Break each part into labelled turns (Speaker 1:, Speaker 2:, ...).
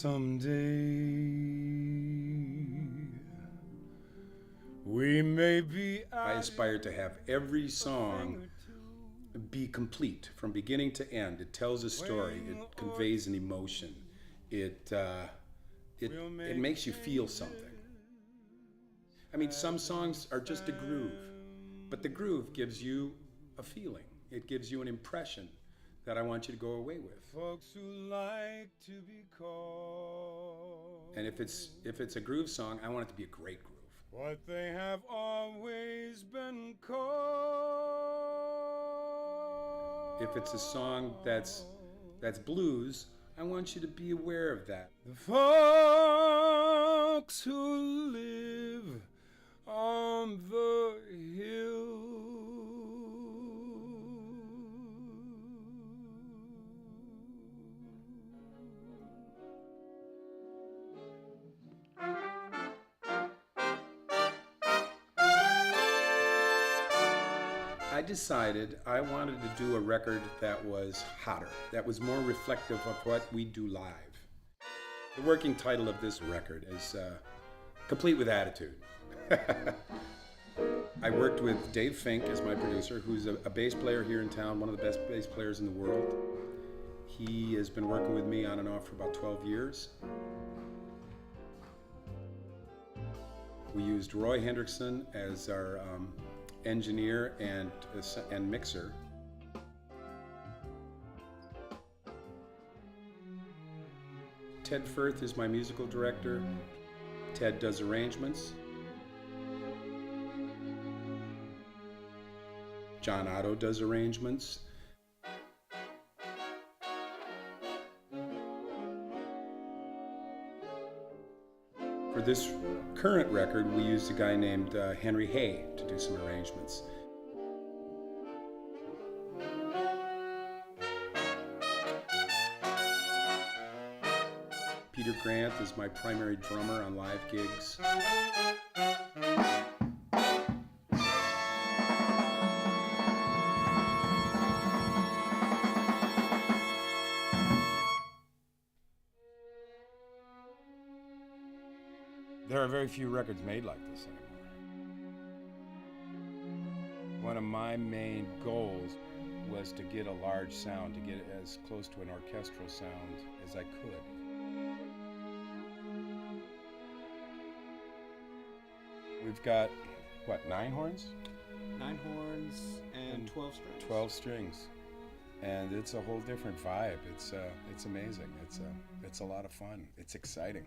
Speaker 1: Someday we may be.
Speaker 2: I aspire to have every song be complete from beginning to end. It tells a story. It conveys an emotion. It makes you feel something. I mean, some songs are just a groove, but the groove gives you a feeling. It gives you an impression that I want you to go away with.
Speaker 1: Folks who like to be called.
Speaker 2: And if it's a groove song, I want it to be a great groove.
Speaker 1: What they have always been called.
Speaker 2: If it's a song that's blues, I want you to be aware of that.
Speaker 1: The folks who live on the hill.
Speaker 2: I decided I wanted to do a record that was hotter, that was more reflective of what we do live. The working title of this record is Complete with Attitude. I worked with Dave Fink as my producer, who's a bass player here in town, one of the best bass players in the world. He has been working with me on and off for about 12 years. We used Roy Hendrickson as our engineer and mixer. Ted Firth is my musical director. Ted does arrangements. John Otto does arrangements. For this current record, we used a guy named Henry Hay to do some arrangements. Peter Grant is my primary drummer on live gigs.
Speaker 1: There are very few records made like this anymore. One of my main goals was to get a large sound, to get it as close to an orchestral sound as I could. We've got, what, 9 horns?
Speaker 3: 9 horns and 12 strings.
Speaker 1: 12 strings. And it's a whole different vibe. It's amazing. It's a lot of fun. It's exciting.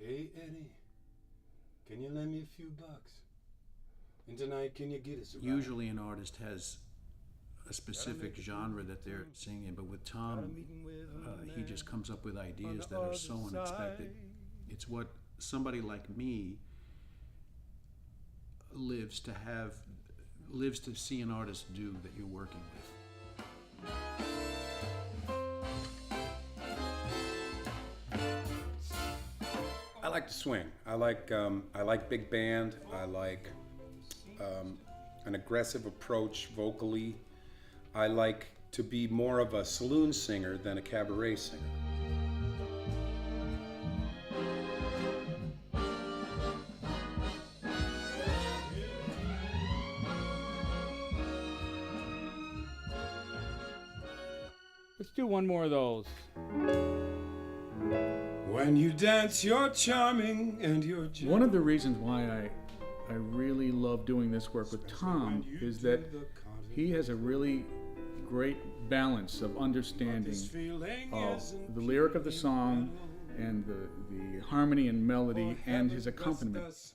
Speaker 1: Hey Eddie, can you lend me a few bucks? And tonight, can you get us around?
Speaker 4: Usually an artist has a specific genre that they're singing, but with Tom, he just comes up with ideas that are so unexpected. It's what somebody like me lives to see an artist do that you're working with.
Speaker 2: I like to swing. I like big band. I like an aggressive approach vocally. I like to be more of a saloon singer than a cabaret singer.
Speaker 5: Let's do one more of those.
Speaker 1: When you dance, you're charming and you're gentle.
Speaker 6: One of the reasons why I really love doing this work with Tom is that he has a really great balance of understanding of the lyric of the song and the harmony and melody and his accompaniment.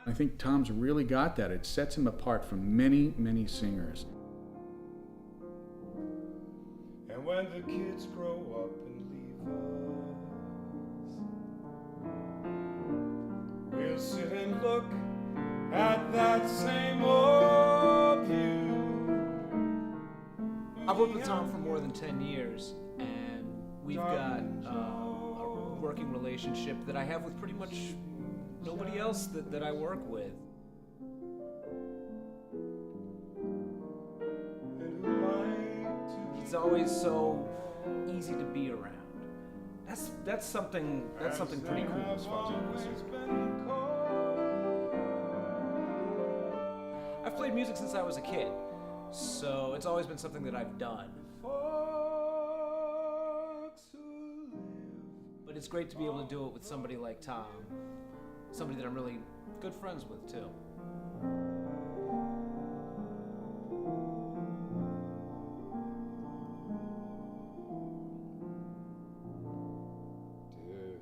Speaker 6: I think Tom's really got that. It sets him apart from many, many singers.
Speaker 1: And when the kids grow up and leave us, we'll sit and look at that same old view.
Speaker 3: I
Speaker 7: I've worked with Tom for more than 10 years, and we've got a working relationship that I have with pretty much nobody else that I work with. He's always so easy to be around. That's something pretty cool as far as I'm concerned. I've played music since I was a kid, so it's always been something that I've done. But it's great to be able to do it with somebody like Tom, somebody that I'm really good friends with too.
Speaker 1: Dude.